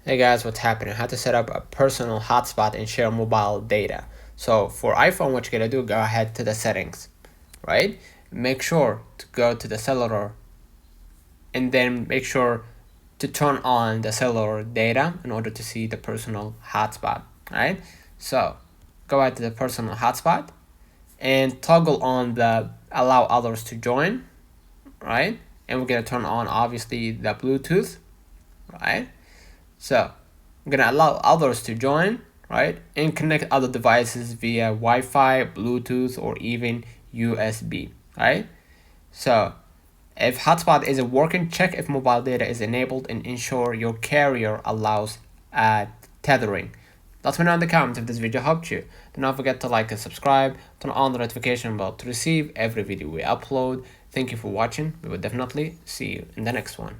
Hey guys, what's happening? How to set up a personal hotspot and share mobile data. So for iPhone, what you're gonna do, go ahead to the settings, right? Make sure to go to the cellular and then make sure to turn on the cellular data in order to see the personal hotspot, right? So go ahead to the personal hotspot and toggle on the allow others to join, right? And we're gonna turn on obviously the Bluetooth, right? So I'm gonna allow others to join, right? And connect other devices via Wi-Fi, Bluetooth, or even USB, right? So if hotspot isn't working, check if mobile data is enabled and ensure your carrier allows tethering. Let me know in the comments if this video helped you. Do not forget to like and subscribe, turn on the notification bell to receive every video we upload. Thank you for watching. We will definitely see you in the next one.